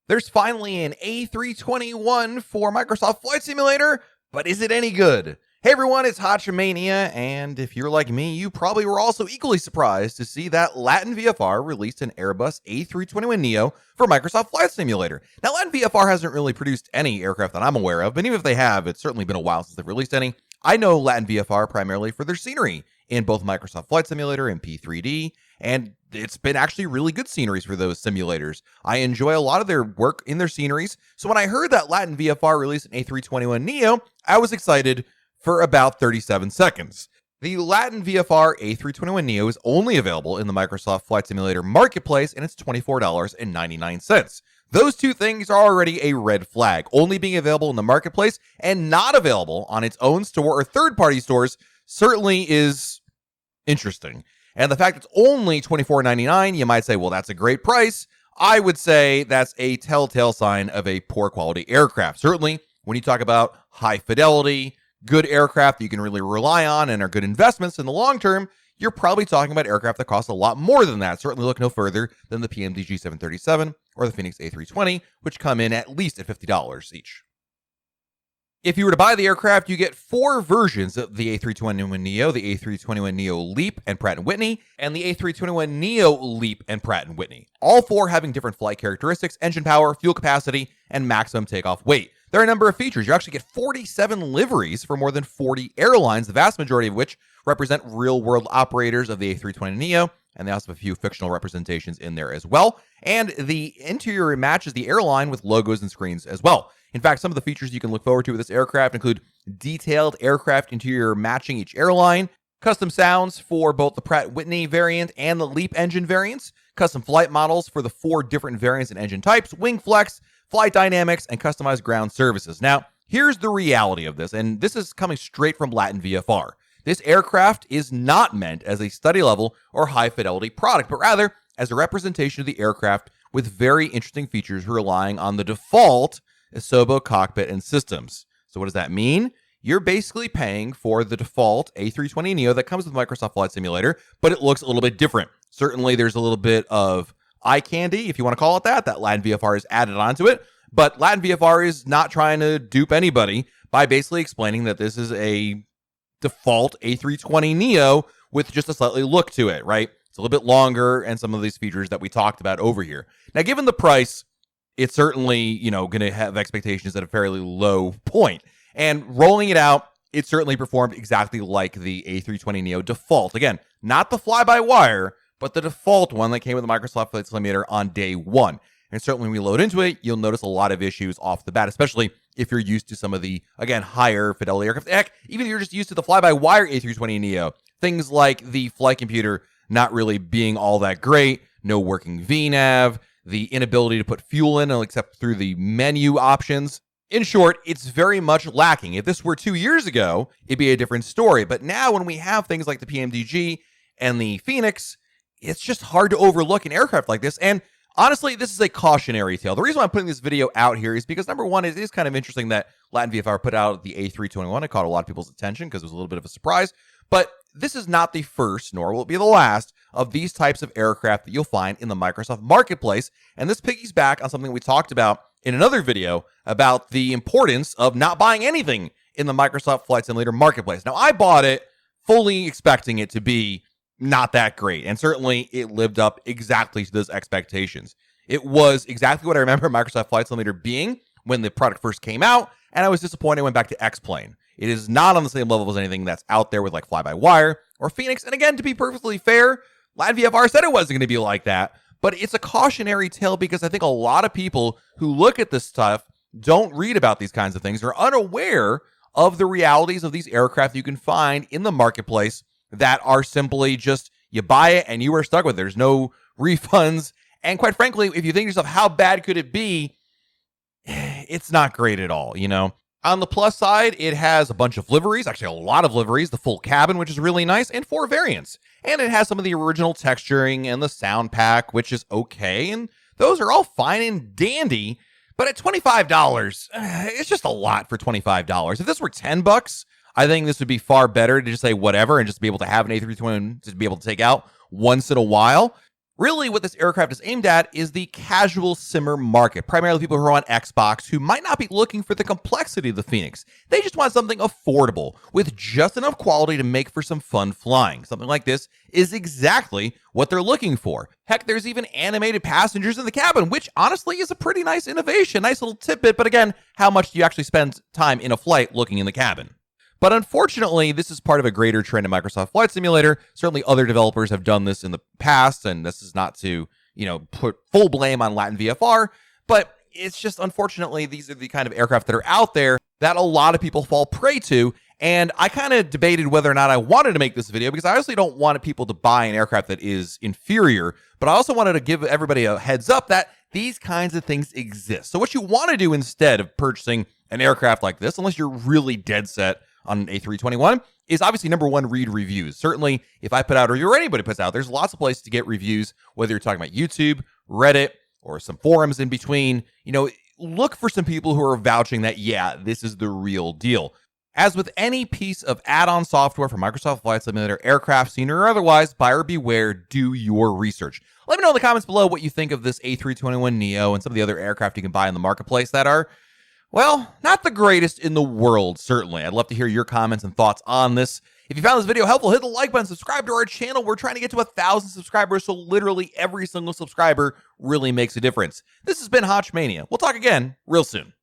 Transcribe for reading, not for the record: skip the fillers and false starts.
There's finally an A321 for Microsoft Flight Simulator, but is it any good? Hey everyone, it's Hotchamania, and if you're like me, you probably were also equally surprised to see that LatinVFR released an Airbus A321neo for Microsoft Flight Simulator. Now, LatinVFR hasn't really produced any aircraft that I'm aware of, but even if they have, it's certainly been a while since they've released any. I know LatinVFR primarily for their scenery in both Microsoft Flight Simulator and P3D, and it's been actually really good sceneries for those simulators. I enjoy a lot of their work in their sceneries, so when I heard that LatinVFR released an A321neo, I was excited for about 37 seconds. The LatinVFR A321neo is only available in the Microsoft Flight Simulator Marketplace, and it's $24.99. Those two things are already a red flag. Only being available in the Marketplace and not available on its own store or third-party stores certainly is interesting. And the fact it's only $24.99, you might say, well, that's a great price. I would say that's a telltale sign of a poor quality aircraft. Certainly, when you talk about high fidelity, good aircraft that you can really rely on and are good investments in the long term, you're probably talking about aircraft that cost a lot more than that. Certainly look no further than the PMDG 737 or the Phoenix A320, which come in at least at $50 each. If you were to buy the aircraft, you get four versions of the A321neo, the A321neo LEAP and Pratt & Whitney, and the A321neo LEAP and Pratt & Whitney. All four having different flight characteristics, engine power, fuel capacity, and maximum takeoff weight. There are a number of features. You actually get 47 liveries for more than 40 airlines, the vast majority of which represent real-world operators of the A320neo, and they also have a few fictional representations in there as well. And the interior matches the airline with logos and screens as well. In fact, some of the features you can look forward to with this aircraft include detailed aircraft interior matching each airline, custom sounds for both the Pratt & Whitney variant and the LEAP engine variants, custom flight models for the four different variants and engine types, wing flex, flight dynamics, and customized ground services. Now, here's the reality of this, and this is coming straight from LatinVFR. This aircraft is not meant as a study level or high fidelity product, but rather as a representation of the aircraft with very interesting features relying on the default Asobo cockpit and systems. So what does that mean? You're basically paying for the default A320neo that comes with Microsoft Flight Simulator, but it looks a little bit different. Certainly there's a little bit of eye candy, if you want to call it that LatinVFR has added onto it, but LatinVFR is not trying to dupe anybody by basically explaining that this is a default A320neo with just a slightly look to it, right? It's a little bit longer and some of these features that we talked about over here. Now, given the price, it's certainly, going to have expectations at a fairly low point. And rolling it out, it certainly performed exactly like the A320neo default. Again, not the fly-by-wire, but the default one that came with the Microsoft Flight Simulator on day one. And certainly when we load into it, you'll notice a lot of issues off the bat, especially if you're used to some of the, again, higher fidelity aircraft. Heck, even if you're just used to the fly-by-wire A320neo, things like the flight computer not really being all that great, no working VNAV, the inability to put fuel in except through the menu options. In short, it's very much lacking. If this were 2 years ago, it'd be a different story. But now when we have things like the PMDG and the Phoenix, it's just hard to overlook an aircraft like this. And honestly, this is a cautionary tale. The reason why I'm putting this video out here is because, number one, it is kind of interesting that LatinVFR put out the A321. It caught a lot of people's attention because it was a little bit of a surprise. But this is not the first, nor will it be the last, of these types of aircraft that you'll find in the Microsoft Marketplace. And this piggies back on something we talked about in another video about the importance of not buying anything in the Microsoft Flight Simulator Marketplace. Now, I bought it fully expecting it to be not that great, and certainly it lived up exactly to those expectations. It was exactly what I remember Microsoft Flight Simulator being when the product first came out, and I was disappointed I went back to X-Plane. It is not on the same level as anything that's out there with like fly-by-wire or Phoenix. And again, to be perfectly fair, LatinVFR said it wasn't going to be like that. But it's a cautionary tale because I think a lot of people who look at this stuff don't read about these kinds of things. They're unaware of the realities of these aircraft you can find in the marketplace that are simply just, you buy it and you are stuck with it. There's no refunds. And quite frankly, if you think to yourself, how bad could it be? It's not great at all, On the plus side, it has a bunch of liveries, actually a lot of liveries, the full cabin, which is really nice, and 4 variants. And it has some of the original texturing and the sound pack, which is okay, and those are all fine and dandy, but at $25, it's just a lot for $25. If this were $10, I think this would be far better to just say whatever and just be able to have an A321 to be able to take out once in a while. Really, what this aircraft is aimed at is the casual simmer market, primarily people who are on Xbox who might not be looking for the complexity of the Phoenix. They just want something affordable with just enough quality to make for some fun flying. Something like this is exactly what they're looking for. Heck, there's even animated passengers in the cabin, which honestly is a pretty nice innovation, nice little tidbit. But again, how much do you actually spend time in a flight looking in the cabin? But unfortunately, this is part of a greater trend in Microsoft Flight Simulator. Certainly other developers have done this in the past, and this is not to, put full blame on LatinVFR, but it's just, unfortunately, these are the kind of aircraft that are out there that a lot of people fall prey to. And I kind of debated whether or not I wanted to make this video because I honestly don't want people to buy an aircraft that is inferior, but I also wanted to give everybody a heads up that these kinds of things exist. So what you want to do instead of purchasing an aircraft like this, unless you're really dead set on an A321, is obviously number one, read reviews. Certainly, if I put out, or anybody puts out, there's lots of places to get reviews, whether you're talking about YouTube, Reddit, or some forums in between. Look for some people who are vouching that, yeah, this is the real deal. As with any piece of add-on software for Microsoft Flight Simulator, aircraft, scenery, or otherwise, buyer beware, do your research. Let me know in the comments below what you think of this A321neo and some of the other aircraft you can buy in the marketplace that are, well, not the greatest in the world, certainly. I'd love to hear your comments and thoughts on this. If you found this video helpful, hit the like button, subscribe to our channel. We're trying to get to 1,000 subscribers, so literally every single subscriber really makes a difference. This has been Hotchmania. We'll talk again real soon.